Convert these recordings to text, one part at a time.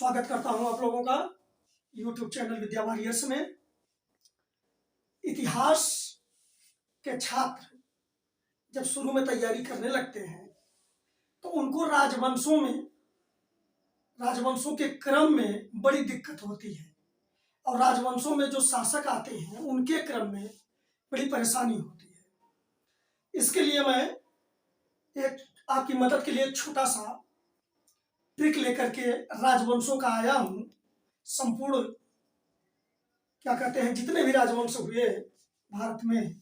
स्वागत करता हूं आप लोगों का YouTube चैनल विद्या वॉरियर्स में। इतिहास के छात्र जब शुरू में तैयारी करने लगते हैं तो उनको राजवंशों के क्रम में बड़ी दिक्कत होती है और राजवंशों में जो शासक आते हैं उनके क्रम में बड़ी परेशानी होती है। इसके लिए मैं एक आपकी मदद के लिए एक छोटा सा ट्रिक लेकर के राजवंशों का आया हूं। संपूर्ण क्या कहते हैं जितने भी राजवंश हुए भारत में,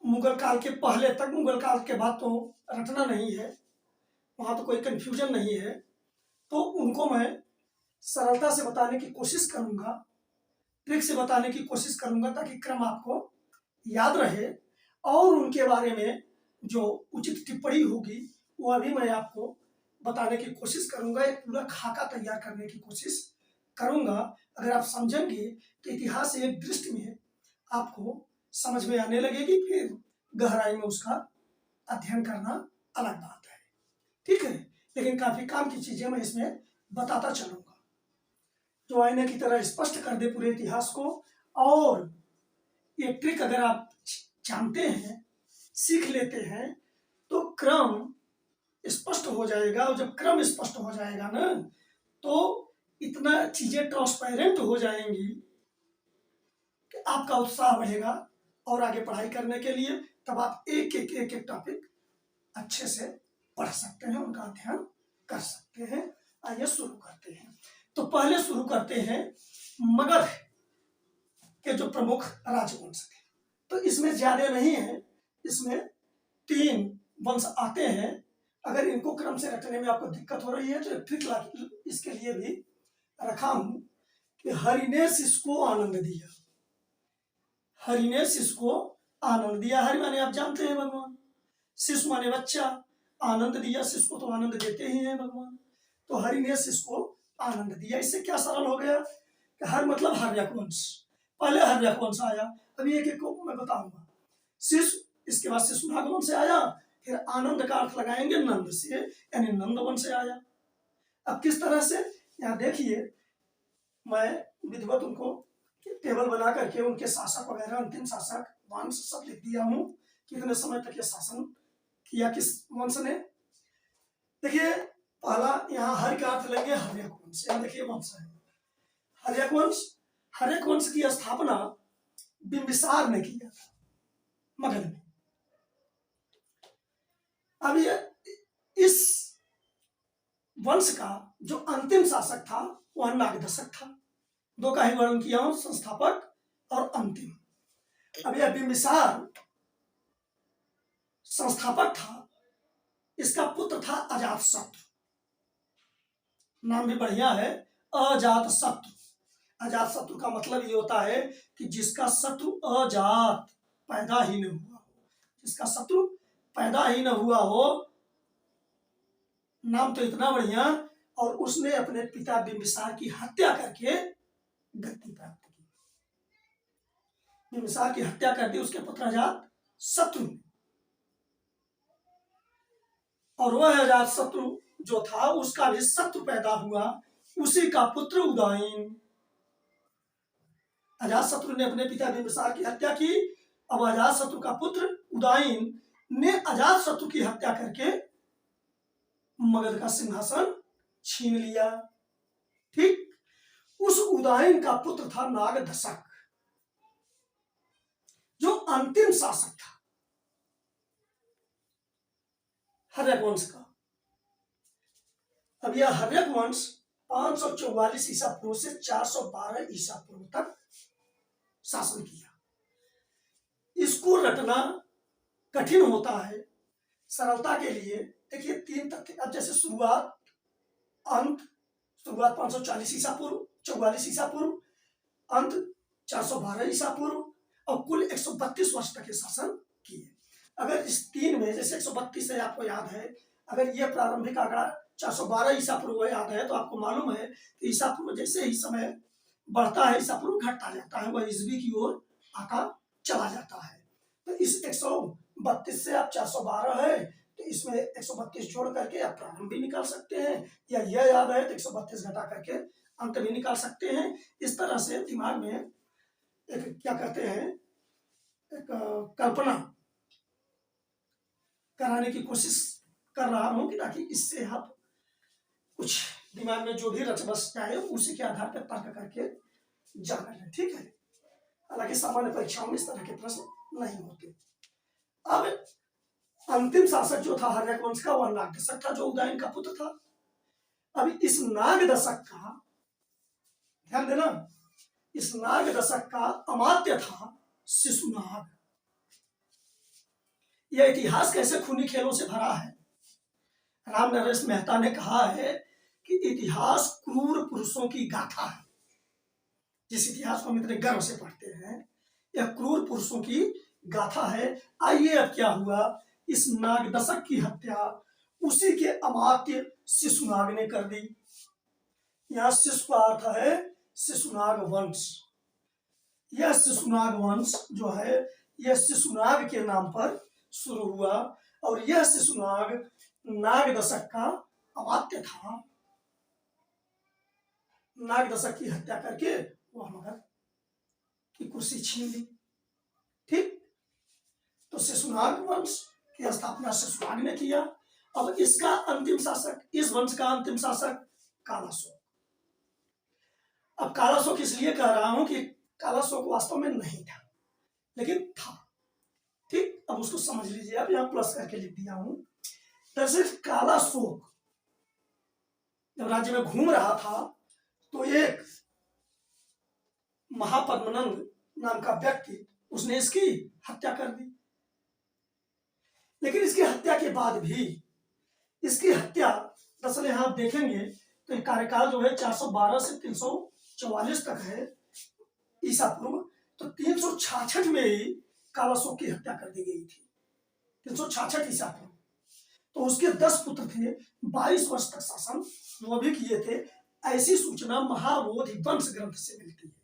मुगल काल के पहले तक, मुगल काल के बाद तो रटना नहीं है, वहां तो कोई कंफ्यूजन नहीं है, तो उनको मैं सरलता से बताने की कोशिश करूंगा, ट्रिक से बताने की कोशिश करूंगा ताकि क्रम आपको याद रहे और उनके बारे में जो उचित टिप्पणी होगी वह भी मैं आपको बताने की कोशिश करूंगा। एक पूरा खाका तैयार करने की कोशिश करूंगा। अगर आप समझेंगे तो इतिहास एक दृष्टि में आपको समझ में आने लगेगी, फिर गहराई में उसका अध्ययन करना अलग बात है, ठीक है। लेकिन काफी काम की चीजें मैं इसमें बताता चलूंगा जो आईने की तरह स्पष्ट कर दे पूरे इतिहास को। और ये ट्रिक अगर आप जानते हैं, सीख लेते हैं, तो क्रम स्पष्ट हो जाएगा। और जब क्रम स्पष्ट हो जाएगा ना तो इतना चीजें ट्रांसपेरेंट हो जाएंगी कि आपका उत्साह बढ़ेगा और आगे पढ़ाई करने के लिए तब आप एक टॉपिक अच्छे से पढ़ सकते हैं, उनका अध्ययन कर सकते हैं। आइए शुरू करते हैं। तो पहले शुरू करते हैं मगध के जो प्रमुख राजवंश थे। तो इसमें ज्यादा नहीं है, इसमें 3 वंश आते हैं। अगर इनको क्रम से रखने में आपको दिक्कत हो रही है तो ट्रिक इसके लिए भी रखा हूं कि हरि ने शिष्य को आनंद दिया। हरि ने शिष्य को आनंद दिया। हरि माने आप जानते हैं भगवान, शिष्य माने बच्चा, आनंद दिया, शिष्य को तो आनंद देते ही हैं भगवान। तो हरि ने शिष्य को आनंद दिया। इससे क्या सरल हो गया कि हर मतलब हर्यक वंश, पहले हर्यक वंश आया। अभी एक को मैं बताऊंगा। शिष्य, इसके बाद शिशुनाग वंश से आया, फिर आनंद का अर्थ लगाएंगे नंद से, यानी नंद वंश से आया। अब किस तरह से, यहाँ देखिए मैं विधिवत उनको टेबल बना करके उनके शासक वगैरह, अंतिम शासक, वंश सब लिख दिया हूं, कितने समय तक ये शासन किया किस वंश ने। देखिए पहला यहाँ हर का अर्थ लेंगे हर्यक वंश। यहाँ देखिए वंश है हर्यक वंश। हर्यक वंश की स्थापना बिंबिसार ने किया था मगध में। अब ये इस वंश का जो अंतिम शासक था वह नागदशक था। 2 का ही वर्णन किया हूं, संस्थापक और अंतिम। अब यह बिंबिसार संस्थापक था, इसका पुत्र था अजातशत्रु। नाम भी बढ़िया है, अजातशत्रु। अजातशत्रु का मतलब ये होता है कि जिसका शत्रु अजात, पैदा ही न हुआ हो, जिसका शत्रु पैदा ही न हुआ हो। नाम तो इतना बढ़िया। और उसने अपने पिता बिंबिसार की हत्या करके गद्दी प्राप्त की। बिंबिसार की हत्या कर दी उसके पुत्र अजातशत्रु ने। और वह अजातशत्रु जो था उसका भी शत्रु पैदा हुआ, उसी का पुत्र उदयन। अजातशत्रु ने अपने पिता बिंबिसार की हत्या की। अब अजातशत्रु का पुत्र उदयन ने अजातशत्रु की हत्या करके मगध का सिंहासन छीन लिया। ठीक उस उदयन का पुत्र था नागदशक, जो अंतिम शासक था हर्यक वंश का। अब यह हर्यक वंश 544 ईसा पूर्व से 412 ईसा पूर्व तक शासन किया। इसको रटना कठिन होता है। सरलता के लिए देखिए 3 तथ्य। अब जैसे शुरुआत, अंत, शुरुआत 540 ईसा पूर्व, 44 ईसा पूर्व, अंत 412 ईसा पूर्व, और कुल 132 वर्ष तक ये शासन किए। अगर इस 3 में जैसे 132 है आपको याद है, अगर ये प्रारंभिक आंकड़ा 412 ईसा पूर्व याद है तो आपको मालूम है कि ईसा पूर्व जैसे ही समय बढ़ता है ईसा पूर्व घटता जाता है, वह ईसवी की ओर आता चला जाता है। तो इस 132 से आप 412 है तो तो इसमें 132 जोड़ करके आप प्रारंभ भी निकाल सकते हैं, या यह याद है तो 132 घटा करके अंत भी निकाल सकते हैं। इस तरह से दिमाग में एक क्या कहते हैं, एक कल्पना कराने की कोशिश कर रहा हूं कि ताकि इससे आप कुछ दिमाग में जो भी रच बस जाए उसी के आधार पर तर्क करके जान लें, ठीक है। हालांकि सामान्य परीक्षाओं में इस तरह के प्रश्न नहीं होते। अब अंतिम शासक जो था हर्यक वंश का, वह नागदशक था, जो उदयन का पुत्र था। अभी इस नागदशक का ध्यान देना, इस नागदशक का अमात्य था शिशुनाग। यह इतिहास कैसे खूनी खेलों से भरा है। राम नरेश मेहता ने कहा है कि इतिहास क्रूर पुरुषों की गाथा है। जिस इतिहास को हम इतने गर्व से पढ़ते हैं, यह क्रूर पुरुषों की गाथा है। आइए अब क्या हुआ, इस नागदशक की हत्या उसी के अमात्य शिशुनाग ने कर दी। यहां शिशु का अर्थ है शिशुनाग वंश। यह शिशुनाग वंश जो है, यह शिशुनाग के नाम पर शुरू हुआ, और यह शिशुनाग नागदशक का अमात्य था। नागदशक की हत्या करके वह मगध की कुर्सी छीन ली, ठीक। तो शिशुनाग वंश की स्थापना शिशुनाग ने किया। अब इसका अंतिम शासक, इस वंश का अंतिम शासक कालाशोक। अब कालाशोक इसलिए कह रहा हूं कि कालाशोक वास्तव में नहीं था, लेकिन था, ठीक। अब उसको समझ लीजिए, आप यहां प्लस करके लिख दिया हूं। दरअसल कालाशोक जब राज्य में घूम रहा था तो एक महापद्मनंद नाम का व्यक्ति, उसने इसकी हत्या कर दी। लेकिन इसकी हत्या के बाद भी, इसकी हत्या दरअसल यहां आप देखेंगे तो कार्यकाल जो है 412 से 344 तक है ईसा पूर्व। तो 366 में ही कालाशोक की हत्या कर दी गई थी, 366 ईसा पूर्व। तो उसके 10 पुत्र थे, 22 वर्ष तक शासन वो भी किए थे। ऐसी सूचना महाबोधि वंश ग्रंथ से मिलती है।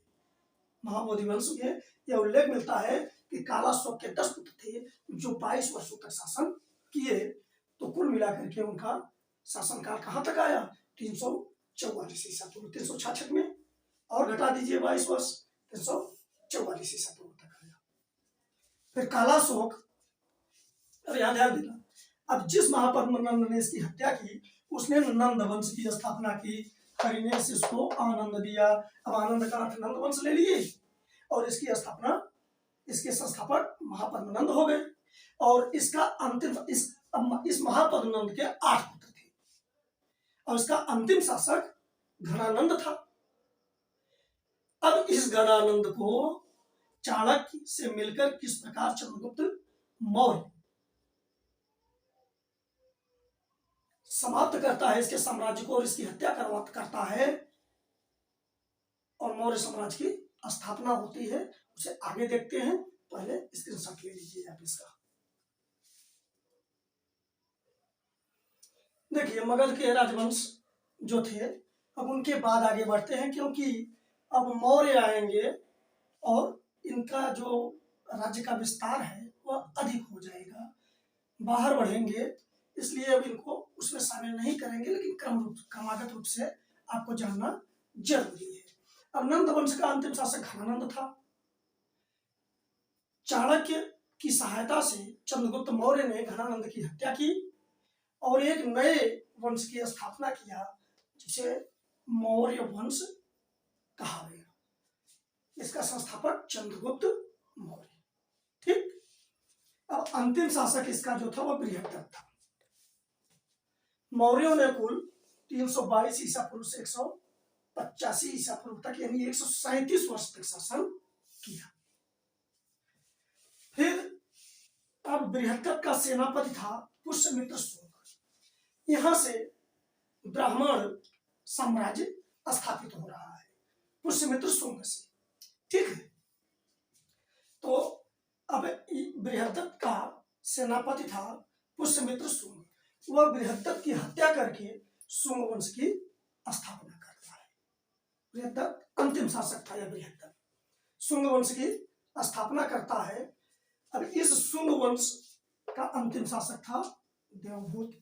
महाबोधि वंश में यह उल्लेख मिलता है कि कालाशोक के 10 पुत्र थे जो 22 वर्षों तक शासन किए। तो कुल मिलाकर के उनका शासनकाल कहां तक आया, 344 ईसा पूर्व। 366 में और घटा दीजिए 22 वर्ष, 344 ईसा पूर्व तक आया। फिर कालाशोक, अब यहां ध्यान देना, अब जिस महापद्मनंद ने इसकी हत्या की, उसने नंद वंश की स्थापना की। हरि ने इसको आनंद दिया। अब आनंद का अर्थ नंद वंश ले लिए, और इसकी स्थापना, इसके संस्थापक महापद्मनंद हो गए। और इसका अंतिम, इस महापद्मनंद के 8 पुत्र थे, और इसका अंतिम शासक घनानंद था। अब इस घनानंद को चाणक्य से मिलकर किस प्रकार चंद्रगुप्त मौर्य समाप्त करता है इसके साम्राज्य को और इसकी हत्या करता है, और मौर्य साम्राज्य की स्थापना होती है, उसे आगे देखते हैं। पहले स्क्रीनशॉट ले लीजिए आप इसका। देखिए, मगध के राजवंश जो थे, अब उनके बाद आगे बढ़ते हैं, क्योंकि अब मौर्य आएंगे और इनका जो राज्य का विस्तार है वह अधिक हो जाएगा, बाहर बढ़ेंगे, इसलिए अब इनको उसमें शामिल नहीं करेंगे, लेकिन क्रमागत रूप से आपको जानना जरूरी है। अब नंद वंश का अंतिम शासक घनानंद था। चाणक्य की सहायता से चंद्रगुप्त मौर्य ने घनानंद की हत्या की और एक नए वंश की स्थापना किया, जिसे मौर्य वंश कहा गया। इसका संस्थापक चंद्रगुप्त मौर्य, ठीक। अब अंतिम शासक इसका जो था वह बृहद्रथ था। मौर्यों ने कुल 322 ईसा पूर्व से 185 ईसा पूर्व तक, यानी 137 वर्ष तक शासन किया। फिर अब बृहद्रथ का सेनापति था पुष्यमित्र शुंग। यहां से ब्राह्मण साम्राज्य स्थापित हो रहा है पुष्यमित्र शुंग से, ठीक है। तो अब बृहद्रथ का सेनापति था पुष्यमित्र शुंग। वह बृहद्रथ की हत्या करके शुंग वंश की स्थापना करता है। बृहद्रथ अंतिम शासक था, यह बृहद्रथ शुंग वंश की स्थापना करता है। अब इस शुंग वंश का अंतिम शासक था देवभूत।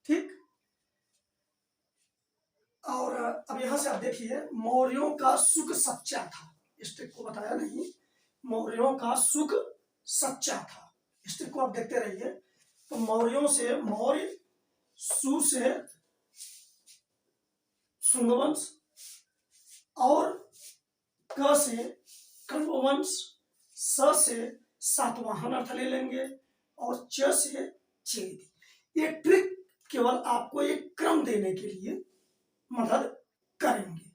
ठीक। और अब यहां से आप देखिए, मौर्यों का सुख सच्चा था, इस ट्रिक को बताया नहीं, मौर्यों का सुख सच्चा था, इस ट्रिक को आप देखते रहिए। तो मौर्यों से मौर्य, सु से शुंगवंश, और क से कण्ववंश, स से सातवाहन अर्थ ले लेंगे, और च से चेदी। ये ट्रिक केवल आपको एक क्रम देने के लिए मदद करेंगे।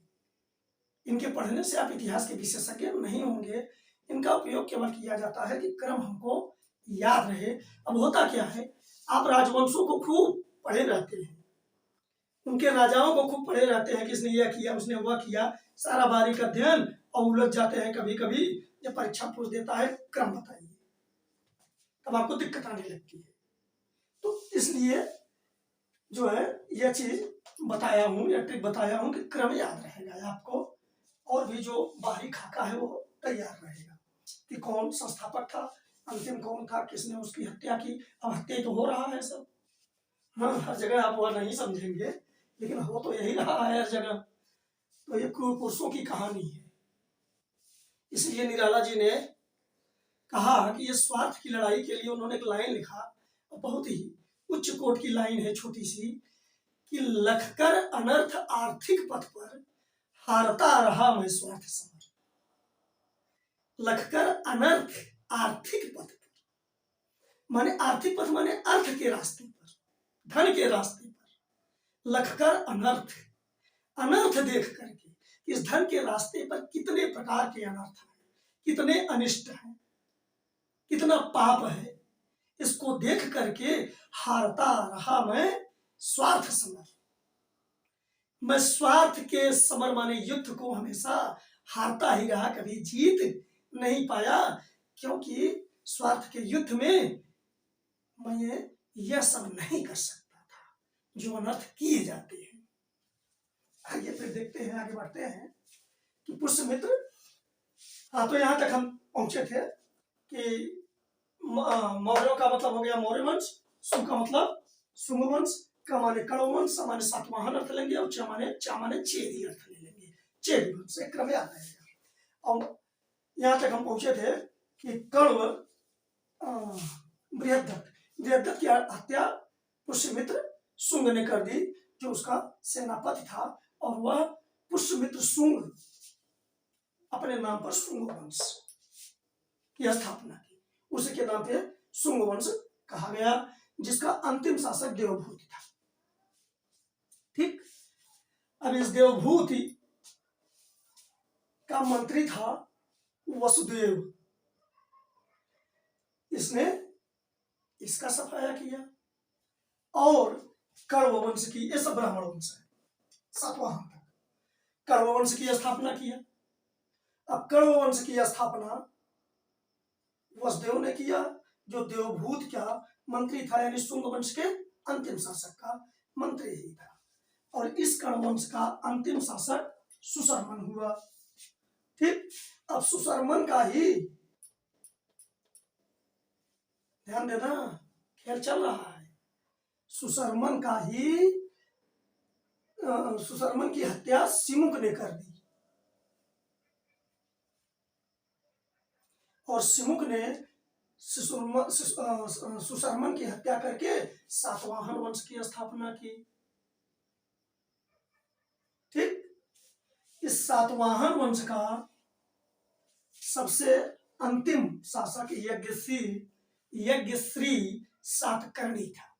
इनके पढ़ने से आप इतिहास के विशेषज्ञ नहीं होंगे, इनका उपयोग केवल किया जाता है कि क्रम हमको याद रहे। अब होता क्या है, आप राजवंशों को खूब पढ़े रहते हैं, उनके राजाओं को खूब पढ़े रहते हैं, किसने यह किया, उसने वह किया, सारा बारीक अध्ययन, और उलझ जाते हैं कभी कभी जब परीक्षा पूछ देता है क्रम बताइए, तब आपको दिक्कत आने लगती है। तो इसलिए जो है यह चीज बताया हूं, या ट्रिक बताया हूं कि क्रम याद रहेगा आपको, और भी जो बाहरी खाका है वो तैयार रहेगा कि कौन संस्थापक था, अंतिम कौन था, किसने उसकी हत्या की। अब हत्या तो हो रहा है सब, हाँ, हर जगह आप वह नहीं समझेंगे, लेकिन हो तो यही रहा है हर जगह। तो ये क्रूर पुरुषों की कहानी है। इसलिए निराला जी ने कहा कि ये स्वार्थ की लड़ाई के लिए उन्होंने एक लाइन लिखा, और बहुत ही उच्च कोट की लाइन है, छोटी सी, कि लखकर अनर्थ आर्थिक पथ पर हारता रहा मैं स्वार्थ समर। लखकर अनर्थ आर्थिक पथ पर, माने आर्थिक पथ माने अर्थ के रास्ते पर, धन के रास्ते पर। लखकर अनर्थ, अनर्थ देख करके इस धन के रास्ते पर कितने प्रकार के अनर्थ हैं, कितने अनिष्ट हैं, कितना पाप है, इसको देख करके हारता रहा मैं स्वार्थ समर। मैं स्वार्थ के समर माने युद्ध को हमेशा हारता ही रहा, कभी जीत नहीं पाया, क्योंकि स्वार्थ के युद्ध में मैं यह सब नहीं कर सकता था जो अनर्थ किए जाते हैं। आइए फिर देखते हैं, आगे बढ़ते हैं कि पुष्यमित्र। हाँ, तो यहां तक हम पहुंचे थे कि मौर्यों का मतलब हो गया मौर्य वंश, सु का मतलब शुंग वंश, क माने कण्ववंश, स माने सातवाहन अर्थ लेंगे, और च माने चेदी अर्थ ले लेंगे, चेदी वंश, एक क्रम याद रहेगा। और यहाँ तक हम पहुंचे थे कि कण्व बृहद्रथ, बृहद्रथ की हत्या पुष्यमित्र शुंग ने कर दी, जो उसका सेनापति था, और वह पुष्यमित्र शुंग अपने नाम पर शुंग वंश की स्थापना की, उसी के नाम पे शुंग वंश कहा गया, जिसका अंतिम शासक देवभूति था। ठीक। अब इस देवभूति का मंत्री था वसुदेव, इसने इसका सफाया किया, और कण्व वंश की, ये सब ब्राह्मण वंश है, सातवाहन तक कण्व वंश की स्थापना किया। अब कण्व वंश की स्थापना वसुदेव ने किया, जो देवभूत का मंत्री था, यानी शुंग वंश के अंतिम शासक का मंत्री ही था, और इस कण्व वंश का अंतिम शासक सुशर्मन हुआ। ठीक। अब सुशर्मन का ही ध्यान देना, खेल चल रहा है, सुशर्मन का ही सुशर्मन की हत्या सिमुक ने कर दी, और सिमुक ने सुशर्मन की हत्या करके सातवाहन वंश की स्थापना की। ठीक। इस सातवाहन वंश का सबसे अंतिम शासक यज्ञश्री सातकर्णी था।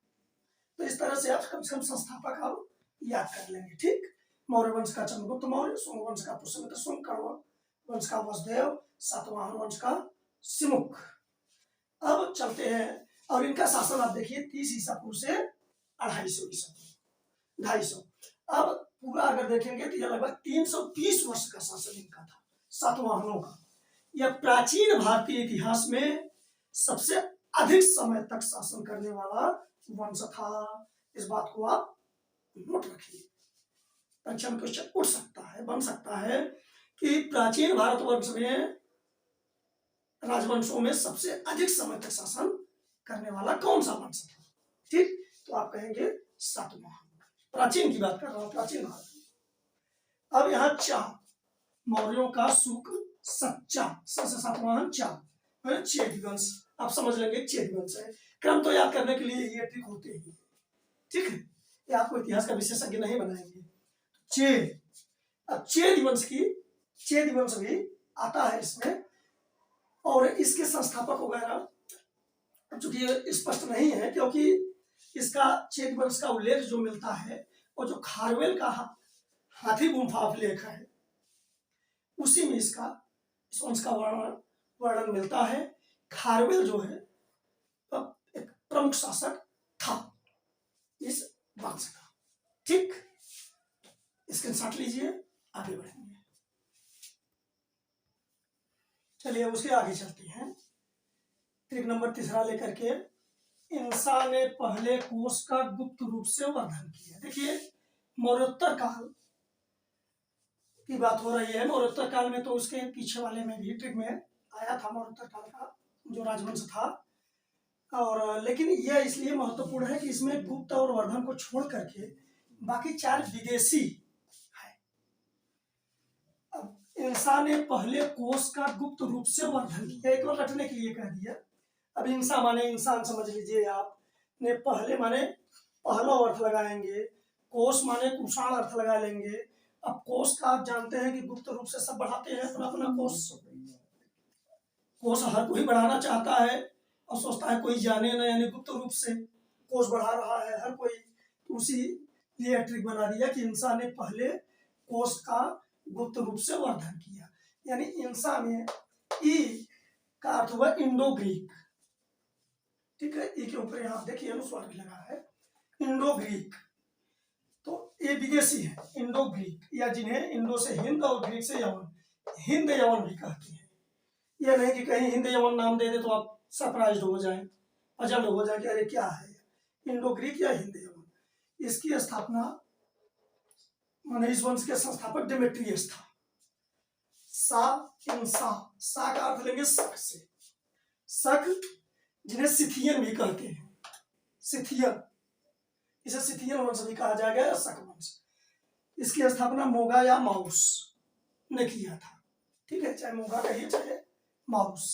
तो इस तरह से आप कम से कम संस्थापक आप याद कर लेंगे। ठीक। मौर्य वंश का चंद्रगुप्त मौर्य, शुंग वंश का पुष्यमित्र शुंग, कण्व वंश का वसुदेव, सातवाहन वंश का सिमुक। अब चलते हैं, और इनका शासन आप देखिए 30 ईसा पूर्व से 250 ईसा पूर्व, 250। अब पूरा अगर देखेंगे तो यह लगभग 320 वर्ष का शासन इनका था, सातवाहनों का। यह प्राचीन भारतीय इतिहास में सबसे अधिक समय तक शासन करने वाला वंश था। इस बात को आप नोट रखिए, परीक्षा में क्वेश्चन उठ सकता है, बन सकता है कि प्राचीन भारतवर्ष में राजवंशों में सबसे अधिक समय तक शासन करने वाला कौन सा वंश था। ठीक, तो आप कहेंगे सातवाहन। प्राचीन की बात कर रहा हूँ, प्राचीन भारत में। अब यहाँ चा, मौर्यों का शुक्र सच्चा, सातवाहन चा, चेद वंश। आप समझ लेंगे चेद वंश है। क्रम तो याद करने के लिए ये ट्रिक होते ही, ठीक है, ये आपको इतिहास का विशेषज्ञ नहीं बनाएंगे। चेद, अब चेद वंश भी आता है इसमें, और इसके संस्थापक वगैरह चूंकि स्पष्ट नहीं है, क्योंकि इसका चेद वंश का उल्लेख जो मिलता है और जो खारवेल का हाथी गुम्फा लेख है, उसी में इस वंश का वर्णन मिलता है। खारवेल जो है एक प्रमुख शासक था इस वंश का, ठीक। स्क्रीनशॉट लीजिए, आगे बढ़ेंगे। चलिए उसके आगे चलते हैं। ट्रिक नंबर तीसरा लेकर के, इंसान ने पहले कोष का गुप्त रूप से वर्णन किया। देखिए मौर्योत्तर काल की बात हो रही है। मौर्योत्तर काल में तो उसके पीछे वाले में भी ट्रिक में आया था मौर्योत्तर काल का जो राजवंश था, और लेकिन यह इसलिए महत्वपूर्ण है कि इसमें गुप्त और वर्धन को छोड़ करके बाकी चार विदेशी है। अब इंसान ने पहले कोष का गुप्त रूप से वर्धन किया, एक बार रटने के लिए कह दिया। अब इंसान माने इंसान समझ लीजिए आप, ने पहले माने पहला अर्थ लगाएंगे, कोष माने कुषाण अर्थ लगा लेंगे। अब कोष का आप जानते हैं कि गुप्त रूप से सब बढ़ाते हैं अपना अपना कोष हर कोई बढ़ाना चाहता है और सोचता है कोई जाने ना, यानी गुप्त रूप से कोष बढ़ा रहा है हर कोई। तो उसी लिए ट्रिक बना दिया कि इंसान ने पहले कोष का गुप्त रूप से वर्धन किया, यानी इंसान में ई का अर्थ हुआ इंडो ग्रीक, ठीक है। ई के ऊपर यहाँ देखिए अनुस्वार भी लगा है, इंडो ग्रीक। तो ये विदेशी है इंडो ग्रीक, या जिन्हें इंडो से हिंद और ग्रीक से यवन, हिंद यवन भी कहते हैं। यह नहीं कि कहीं हिंद यवन नाम दे दे तो आप सरप्राइज हो जाए, अजब हो जाए कि अरे क्या है, इंडो ग्रीक या हिंद यवन। इसकी स्थापना माने इस वंश के संस्थापक डेमेट्रियस था। सा का अर्थ लेंगे शक से, शक जिन्हें सिथियन भी कहते हैं, सिथियन, इसे सिथियन वंश भी कहा जाएगा या शक वंश। इसकी स्थापना मोगा या माउस ने किया था, ठीक है, चाहे मोगा कहिए चाहे माउस।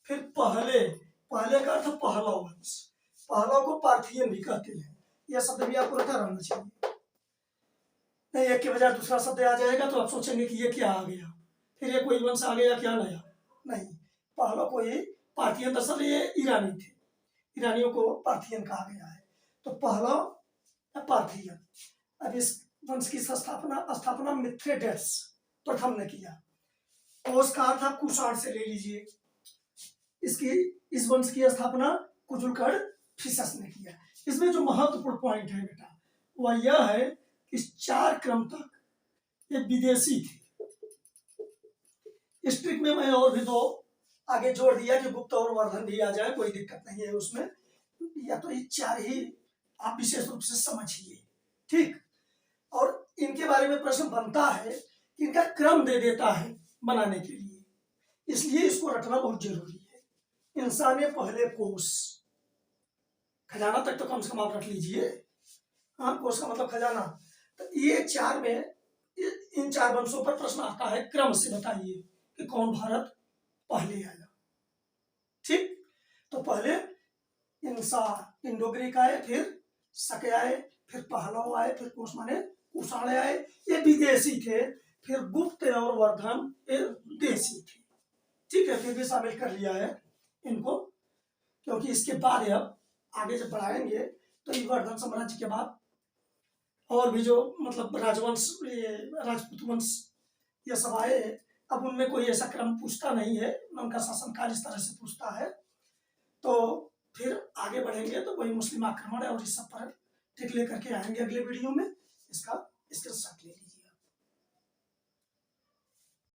फिर पहले का अर्थ पहला वंश, पहला को पार्थियन भी कहते हैं। यह शब्द भी आपको रटा रहना चाहिए, नहीं एक के बजाय दूसरा शब्द आ जाएगा तो आप सोचेंगे कि ये क्या आ गया, फिर ये कोई वंश आ गया क्या नया, नहीं। पहला कोई पार्थियन, दरअसल ये ईरानी थे, ईरानियों को पार्थियन कहा गया है, तो पहला पार्थियन। अब इस वंश की स्थापना मिथ्रेडेट्स प्रथम ने किया। कोष का अर्थ आप कुषाण से ले लीजिए। इस वंश की स्थापना कुजुलकड़ फिसस ने किया। इसमें जो महत्वपूर्ण पॉइंट है बेटा वह यह है कि इस 4 क्रम तक ये विदेशी थे। इस ट्रिक में मैं और भी दो आगे जोड़ दिया कि गुप्त और वर्धन भी आ जाए, कोई दिक्कत नहीं है उसमें, या तो ये 4 ही आप विशेष रूप से समझिए, ठीक। और इनके बारे में प्रश्न बनता है कि इनका क्रम दे देता है बनाने के लिए, इसलिए इसको रटना बहुत जरूरी है। इंसान ने पहले कोष, खजाना तक तो कम से कम आप रख लीजिए, हाँ, कोष का मतलब खजाना। तो ये 4 में इन 4 वंशों पर प्रश्न आता है, क्रम से बताइए कि कौन भारत पहले आया, ठीक। तो पहले इंसान इंडो ग्रीक आए, फिर शक आए, फिर पहलव आए, फिर कोष माने कुषाण आए, ये विदेशी थे। फिर गुप्त और वर्धन ये देशी थे, ठीक है, फिर भी शामिल कर लिया है इनको, क्योंकि इसके बाद अब आगे जब बढ़ाएंगे तो ये वर्धन साम्राज्य के बाद और भी जो मतलब राजवंश, राजपूत वंश ये सब आए, अब उनमें कोई ऐसा क्रम पूछता नहीं है, उनका शासनकाल इस तरह से पूछता है। तो फिर आगे बढ़ेंगे तो वही मुस्लिम आक्रमण है और इस सब पर ट्रिक लेकर के आएंगे अगले वीडियो में। इसका स्क्रीनशॉट ले लीजिए।